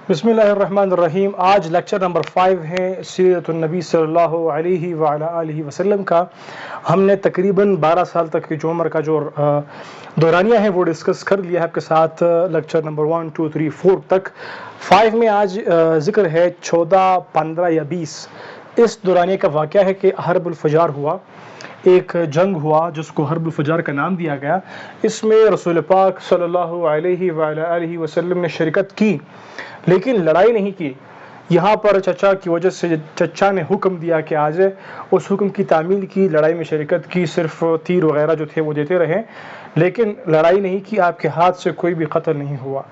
بسم اللہ الرحمن الرحیم. آج لیکچر نمبر 5 ہے سیرت النبی صلی اللہ علیہ وآلہ وسلم کا. ہم نے تقریباً 12 سال تک کی جو عمر کا جو دورانیہ ہے وہ ڈسکس کر لیا ہے آپ کے ساتھ. لیکچر نمبر 1 2 3 4 تک. 5 میں آج ذکر ہے 14 15 یا 20. اس دورانیہ کا واقعہ ہے کہ حرب الفجار ہوا، ایک جنگ ہوا جس کو حرب الفجار کا نام دیا گیا. اس میں رسول پاک صلی اللہ علیہ وآلہ وسلم نے شرکت کی لیکن لڑائی نہیں کی. یہاں پر چچا کی وجہ سے چچا نے حکم دیا کہ آ جائے، اس حکم کی تعمیل کی، لڑائی میں شرکت کی، صرف تیر وغیرہ جو تھے وہ دیتے رہے لیکن لڑائی نہیں کی. آپ کے ہاتھ سے کوئی بھی قتل نہیں ہوا.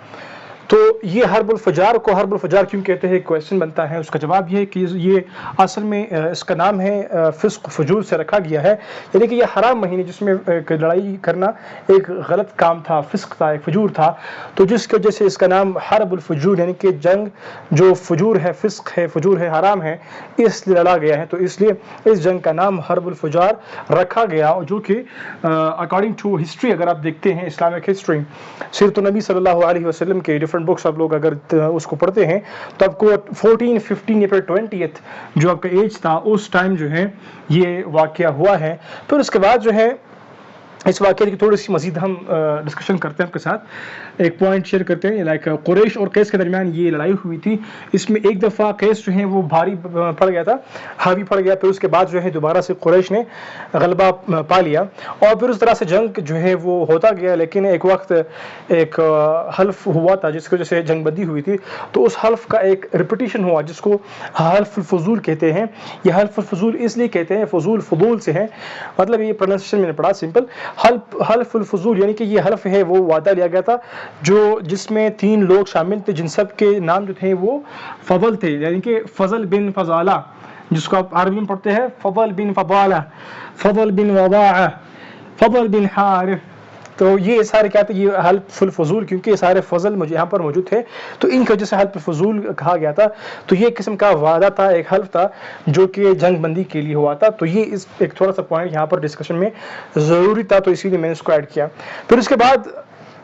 تو یہ حرب الفجار کو حرب الفجار کیوں کہتے ہیں؟ کویسچن بنتا ہے. اس کا جواب یہ ہے کہ یہ اصل میں اس کا نام ہے فسق فجور سے رکھا گیا ہے، یعنی کہ یہ حرام مہینے جس میں لڑائی کرنا ایک غلط کام تھا، فسق تھا، ایک فجور تھا، تو جس کی وجہ سے اس کا نام حرب الفجور یعنی کہ جنگ جو فجور ہے، فسق ہے، فجور ہے، حرام ہے، اس لیے لڑا گیا ہے. تو اس لیے اس جنگ کا نام حرب الفجار رکھا گیا، اور جو کہ اکارڈنگ ٹو ہسٹری اگر آپ دیکھتے ہیں، اسلامک ہسٹری، سیرت النبی صلی اللہ علیہ وسلم کے ڈفرنٹ بکس آپ لوگ اگر اس کو پڑھتے ہیں تو آپ کو 14 15 یا پھر 20 جو آپ کا ایج تھا اس ٹائم جو ہے یہ واقعہ ہوا ہے. پھر اس کے بعد جو ہے اس واقعے کی تھوڑی سی مزید ہم ڈسکشن کرتے ہیں آپ کے ساتھ. ایک پوائنٹ شیئر کرتے ہیں، لائک قریش اور قیس کے درمیان یہ لڑائی ہوئی تھی. اس میں ایک دفعہ قیس جو ہے وہ بھاری پڑ گیا تھا، حاوی پڑ گیا. پھر اس کے بعد جو ہے دوبارہ سے قریش نے غلبہ پا لیا، اور پھر اس طرح سے جنگ جو ہے وہ ہوتا گیا. لیکن ایک وقت ایک حلف ہوا تھا جس کی وجہ سے جنگ بندی ہوئی تھی. تو اس حلف کا ایک ریپیٹیشن ہوا جس کو حلف الفضول کہتے ہیں. یہ حلف الفضول اس لیے کہتے ہیں، فضول فضول سے ہے، مطلب یہ پروننسیشن میں نے پڑھا سمپل. حلف الفضول یعنی کہ یہ حلف ہے وہ وعدہ لیا گیا تھا جس میں 3 لوگ شامل تھے جن سب کے نام جو تھے وہ فضل تھے، یعنی کہ فضل بن فضالہ، جس کو آپ عربی میں پڑھتے ہیں فضل بن فضالہ، فضل بن وضاعہ، فضل بن حارث. تو یہ سارے کیا تھے؟ یہ حلف الفضول، کیونکہ یہ سارے فضل یہاں پر موجود تھے تو ان کی وجہ سے حلف الفضول کہا گیا تھا. تو یہ ایک قسم کا وعدہ تھا، ایک حلف تھا جو کہ جنگ بندی کے لیے ہوا تھا. تو یہ ایک تھوڑا سا پوائنٹ یہاں پر ڈسکشن میں ضروری تھا، تو اسی لیے میں نے اس کو ایڈ کیا. پھر اس کے بعد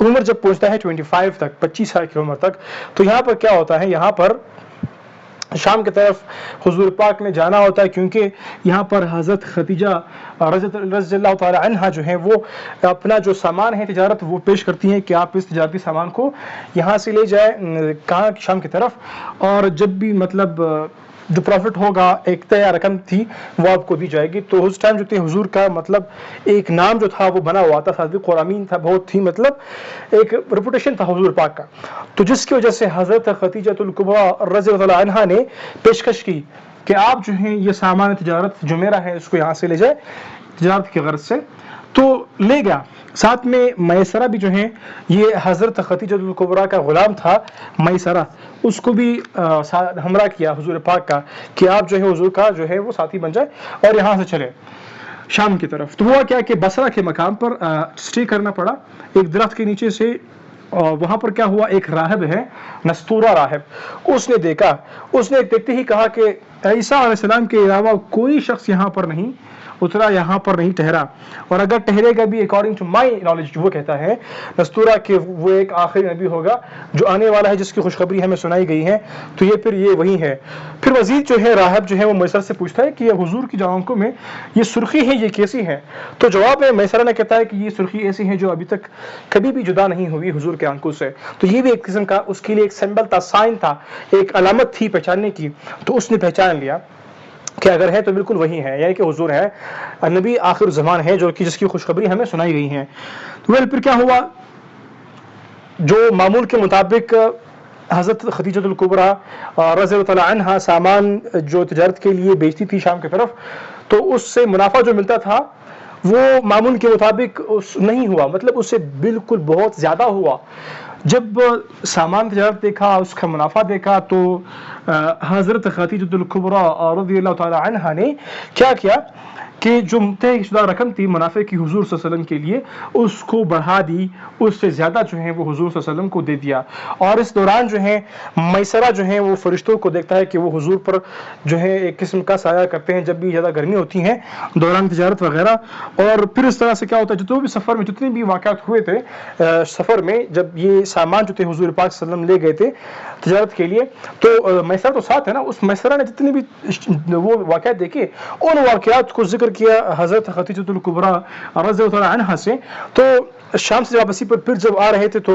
عمر جب پہنچتا ہے 25 تک، 25 سال کی عمر تک، تو یہاں پر کیا ہوتا ہے؟ یہاں پر شام کی طرف حضور پاک نے جانا ہوتا ہے، کیونکہ یہاں پر حضرت خدیجہ رضی اللہ تعالی عنہا جو ہیں وہ اپنا جو سامان ہے تجارت وہ پیش کرتی ہیں کہ آپ اس تجارتی سامان کو یہاں سے لے جائیں، کہاں؟ شام کی طرف. اور جب بھی مطلب جو پروفٹ ہوگا ایک طے رقم تھی وہ آپ کو دی جائے گی. تو اس ٹائم جو تھے حضور کا مطلب ایک نام جو تھا وہ بنا ہوا تھا، صادق اور امین تھا، بہت تھی مطلب ایک ریپوٹیشن تھا حضور پاک کا. تو جس کی وجہ سے حضرت خدیجہ الکبریٰ رضی اللہ عنہا نے پیشکش کی کہ آپ جو ہیں یہ سامان تجارت جو میرا ہے اس کو یہاں سے لے جائے تجارت کی غرض سے. تو لے گیا. ساتھ میں میسرہ بھی جو ہیں، یہ حضرت خدیجہ الکبریٰ کا غلام تھا میسرہ، اس کو بھی ہمراہ کیا حضور پاک کا کہ آپ جو ہے حضور کا جو ہے وہ ساتھی بن جائے اور یہاں سے چلے شام کی طرف. تو ہوا کیا کہ بصرہ کے مقام پر سٹے کرنا پڑا ایک درخت کے نیچے سے. وہاں پر کیا ہوا؟ ایک راہب ہے، نستورہ راہب، اس نے دیکھا، اس نے دیکھتے ہی کہا کہ عیسیٰ علیہ السلام کے علاوہ کوئی شخص یہاں پر نہیں اترا، یہاں پر نہیں ٹھہرا، اور اگر ٹھہرے گا بھی اکارڈنگ ٹو مائی نالج، وہ کہتا ہے نستورہ کہ وہ ایک آخری نبی ہوگا جو آنے والا ہے، جس کی خوشخبری ہمیں سنائی گئی ہے. تو یہ پھر یہ وہی ہے. پھر مزید جو ہے راہب جو ہے وہ میسر سے پوچھتا ہے کہ یہ حضور کی آنکھوں میں یہ سرخی ہے، یہ کیسی ہے؟ تو جواب میں میسرہ نے کہتا ہے کہ یہ سرخی ایسی ہے جو ابھی تک کبھی بھی جدا نہیں ہوئی حضور کے آنکھوں سے. تو یہ بھی ایک قسم کا اس کے لیے ایک سمبل تھا، سائن تھا، ایک علامت تھی پہچاننے کی. تو اس نے پہچان لیا کہ اگر ہے تو بالکل وہی ہے، یعنی کہ حضور ہے، نبی آخر زمان ہے جو کہ جس کی خوشخبری ہمیں سنائی گئی ہے. پھر کیا ہوا؟ جو معمول کے مطابق حضرت خدیجہ الکبریٰ رضی اللہ تعالی عنہا سامان جو تجارت کے لیے بیچتی تھی شام کی طرف، تو اس سے منافع جو ملتا تھا وہ معمول کے مطابق نہیں ہوا، مطلب اس سے بالکل بہت زیادہ ہوا. جب سامان تجارت دیکھا، اس کا منافع دیکھا، تو حضرت خدیجہ الکبریٰ رضی اللہ تعالی عنہا نے کیا کیا کہ جو طے شدہ رقم تھی منافع کی حضور صلی اللہ علیہ وسلم کے لیے اس کو بڑھا دی، اس سے زیادہ جو ہے وہ حضور صلی اللہ علیہ وسلم کو دے دیا. اور اس دوران جو ہے میسرہ جو ہے وہ فرشتوں کو دیکھتا ہے کہ وہ حضور پر جو ہے ایک قسم کا سایہ کرتے ہیں جب بھی زیادہ گرمی ہوتی ہیں دوران تجارت وغیرہ. اور پھر اس طرح سے کیا ہوتا ہے جتنے بھی سفر میں جتنے بھی واقعات ہوئے تھے سفر میں، جب یہ سامان جو تھے حضور پاک صلی اللہ علیہ وسلم لے گئے تھے تجارت کے لیے، تو میسرہ تو ساتھ ہے نا، اس میسرہ نے جتنے بھی وہ واقعات دیکھے ان واقعات کو ذکر کیا حضرت خدیجہ الکبریٰ رضی اللہ عنہ عنہا سے. تو شام سے واپسی پر پھر جب آ رہے تھے تو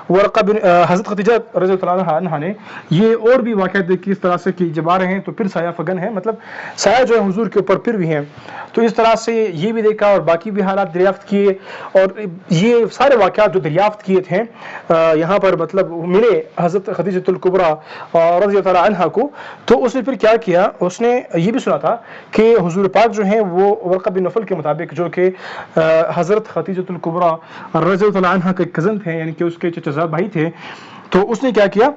ورقہ بن حضرت خدیجہ رضی اللہ عنہا نے یہ اور بھی واقعات دیکھی اس طرح سے کہ جب آ رہے ہیں تو پھر سایہ فگن ہے، مطلب سایہ جو ہے حضور کے اوپر پھر بھی ہیں. تو اس طرح سے یہ بھی دیکھا اور باقی بھی حالات دریافت کیے. اور یہ سارے واقعات جو دریافت کیے تھے یہاں پر مطلب ملے حضرت خدیجہ الکبریٰ رضی اللہ عنہا کو. تو اس نے پھر کیا کیا، اس نے یہ بھی سنا تھا کہ حضور پاک جو ہیں وہ ورقہ بن نوفل کے مطابق جو کہ حضرت خدیجہ الکبریٰ رضی اللہ عنہا کے کزن تھے، یعنی کہ اس کے چچا بھائی تھے. تو اس نے کیا کیا،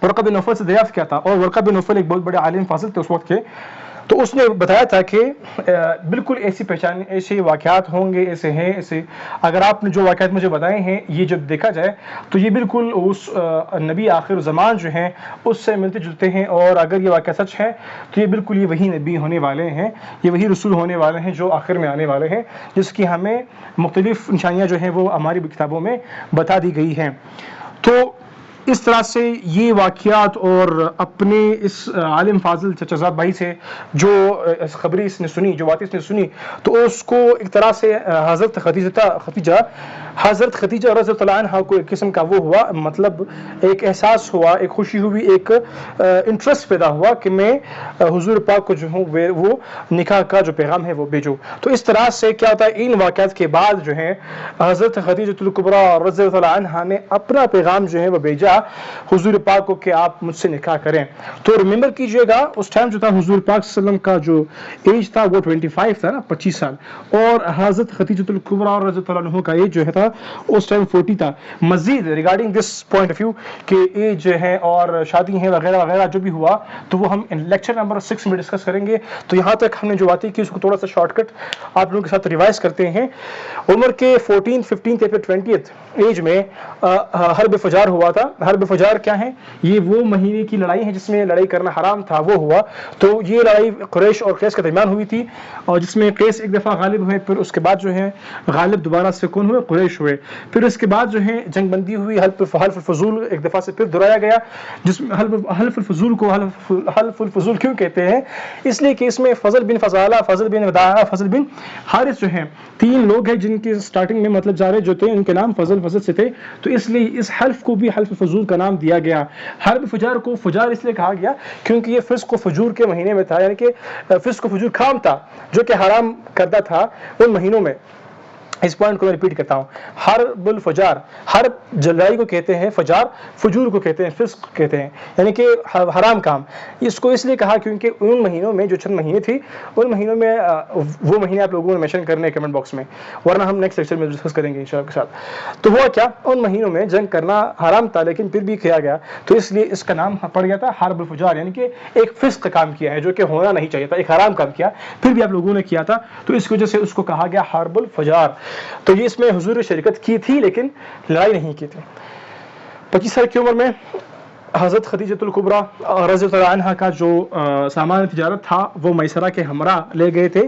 ورقہ بن نوفل سے دریافت کیا تھا. اور ورقہ بن نوفل ایک بہت بڑے عالم فاضل تھے اس وقت کے. تو اس نے بتایا تھا کہ بالکل ایسی پہچان ایسے واقعات ہوں گے، ایسے ہیں، ایسے اگر آپ نے جو واقعات مجھے بتائے ہیں یہ جب دیکھا جائے تو یہ بالکل اس نبی آخر زمان جو ہیں اس سے ملتے جلتے ہیں. اور اگر یہ واقعہ سچ ہے تو یہ بالکل یہ وہی نبی ہونے والے ہیں، یہ وہی رسول ہونے والے ہیں جو آخر میں آنے والے ہیں، جس کی ہمیں مختلف نشانیاں جو ہیں وہ ہماری کتابوں میں بتا دی گئی ہیں. تو اس طرح سے یہ واقعات اور اپنے اس عالم فاضل چچا بھائی سے جو خبری اس نے سنی، جو بات اس نے سنی، تو اس کو ایک طرح سے حضرت خدیجہ رضی اللہ عنہا کو ایک قسم کا وہ ہوا، مطلب ایک احساس ہوا، ایک خوشی ہوئی، ایک انٹرسٹ پیدا ہوا کہ میں حضور پاک کو جو ہوں وہ نکاح کا جو پیغام ہے وہ بھیجوں. تو اس طرح سے کیا ہوتا ہے، ان واقعات کے بعد جو ہے حضرت خدیجہ الکبریٰ رضی اللہ عنہا نے اپنا پیغام جو ہے وہ بھیجا حضور پاک کو کہ آپ مجھ سے نکاح کریں. تو ریممبر کیجئے گا اس ٹائم جو تھا حضور پاک صلی اللہ علیہ وسلم کا جو ایج تھا وہ 25 تھا نا، 25 سال. اور حضرت خدیجہ الکبریٰ رضی اللہ عنہ کا ایج جو ہے تھا اس ٹائم 40 تھا. مزید regarding this point of view کہ ایج ہے اور شادی ہیں وغیرہ وغیرہ جو بھی ہوا تو وہ ہم لیکچر نمبر 6 میں ڈسکس کریں گے. تو یہاں تک ہم نے جو باتیں کی اس کو تھوڑا سا شارٹ کٹ آپ لوگوں کے ساتھ ریوائز کرتے ہیں. عمر کے 14 15 یا پھر 20 ایج میں حرب فجار ہوا تھا. حرب فجار کیا ہے؟ یہ وہ مہینے کی لڑائی ہے جس میں لڑائی کرنا حرام تھا، وہ ہوا. تو یہ لڑائی قریش اور قیس کے درمیان ہوئی تھی اور جس میں قیس ایک دفعہ غالب ہوئے، پھر اس کے بعد جو ہے غالب دوبارہ سے کون ہوئے؟ قریش ہوئے. پھر اس کے بعد جو ہے جنگ بندی ہوئی، حلف الفضول ایک دفعہ سے پھر دہرایا گیا، جس میں حلف الفضول کو حلف الفضول کیوں کہتے ہیں؟ اس لیے کہ اس میں فضل بن فضالہ، فضل بن وداعہ، فضل بن حارث جو ہیں 3 لوگ ہیں جن کے سٹارٹنگ میں مطلب جارے جو تھے ان کے نام فضل سے تھے. تو اس لیے اس حلف کو بھی حلف فضول کا نام دیا گیا. حرب فجار کو فجار اس لیے کہا گیا کیونکہ یہ فسق و فجور کے مہینے میں تھا، یعنی کہ فسق و فجور کام تھا جو کہ حرام کردہ تھا ان مہینوں میں. اس پوائنٹ کو میں ریپیٹ کرتا ہوں، حرب الفجار، حرب لڑائی کو کہتے ہیں، فجار فجور کو کہتے ہیں، فسق کہتے ہیں، یعنی کہ حرام کام. اس کو اس لیے کہا کیونکہ ان مہینوں میں جو چند مہینے تھی ان مہینوں میں وہ مہینے آپ لوگوں نے مینشن کرنے ہیں کمنٹ باکس میں، ورنہ ہم نیکسٹ لیکچر میں ڈسکس کریں گے انشاءاللہ کے ساتھ. تو ہوا کیا، ان مہینوں میں جنگ کرنا حرام تھا لیکن پھر بھی کیا گیا تو اس لیے اس کا نام پڑ گیا تھا حرب الفجار، یعنی کہ ایک فسق کام کیا ہے جو کہ ہونا نہیں چاہیے تھا، ایک حرام کام کیا پھر بھی آپ لوگوں نے کیا تھا، تو اس وجہ سے اس کو کہا گیا حرب الفجار. تو یہ اس میں حضور نے شرکت کی تھی لیکن لڑائی نہیں کی تھی. 25 سال کی عمر میں حضرت خدیجہ الکبریٰ رضی اللہ عنہا کا جو سامان تجارت تھا وہ میسرہ کے ہمراہ لے گئے تھے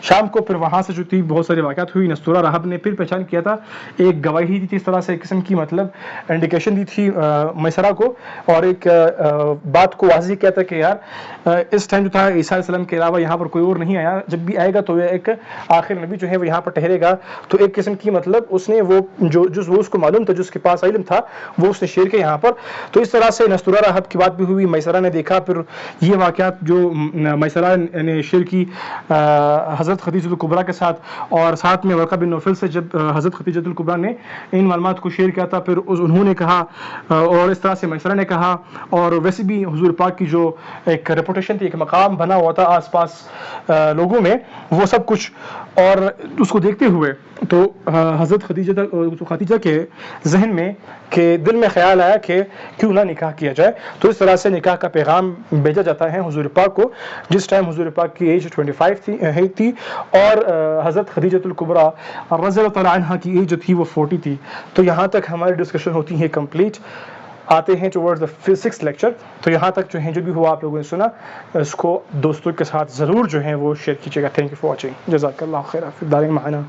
شام کو. پھر وہاں سے جو تھی بہت ساری واقعات ہوئی. نستورہ راہب نے پھر پہچان کیا تھا، ایک گواہی دی تھی، اس طرح سے ایک قسم کی مطلب انڈیکیشن دی تھی میسرہ کو، اور ایک بات کو واضح کیا تھا کہ یار اس ٹائم جو تھا عیسیٰ علیہ السلام کے علاوہ یہاں پر کوئی اور نہیں آیا، جب بھی آئے گا تو ایک آخر نبی جو ہے وہ یہاں پر ٹھہرے گا. تو ایک قسم کی مطلب اس نے وہ جو اس کو معلوم تھا، جو اس کے پاس علم تھا وہ اس نے شیئر کیا یہاں پر. تو اس طرح سے نستورہ راہب کی بات بھی ہوئی، میسرہ نے دیکھا. پھر یہ واقعات جو میسرہ نے شیئر کی حضرت خدیجہ الکبریٰ کے ساتھ، اور ساتھ میں ورقہ بن نوفل سے جب حضرت خدیجہ الکبریٰ نے ان معلومات کو شیئر کیا تھا، پھر انہوں نے کہا اور اس طرح سے میسرہ نے کہا. اور ویسے بھی حضور پاک کی جو ایک ریپوٹیشن تھی، ایک مقام بنا ہوا تھا آس پاس لوگوں میں، وہ سب کچھ، اور اس کو دیکھتے ہوئے تو حضرت خدیجہ کے ذہن میں کہ دل میں خیال آیا کہ کیوں نہ نکاح کیا جائے. تو اس طرح سے نکاح کا پیغام بھیجا جاتا ہے حضور پاک کو جس ٹائم حضور پاک کی ایج 25 تھی اور حضرت خدیجۃ الکبریٰ رضی اللہ تعالیٰ عنہ کی ایج جو تھی وہ 40 تھی. تو یہاں تک ہماری ڈسکشن ہوتی ہے کمپلیٹ. آتے ہیں ٹورڈز دا 6th لیکچر. تو یہاں تک جو جو بھی ہوا آپ لوگوں نے سنا اس کو دوستوں کے ساتھ ضرور جو ہے وہ شیئر کیجیے گا. Thank you for watching. جزاک اللہ خیر فی الدارین معنا.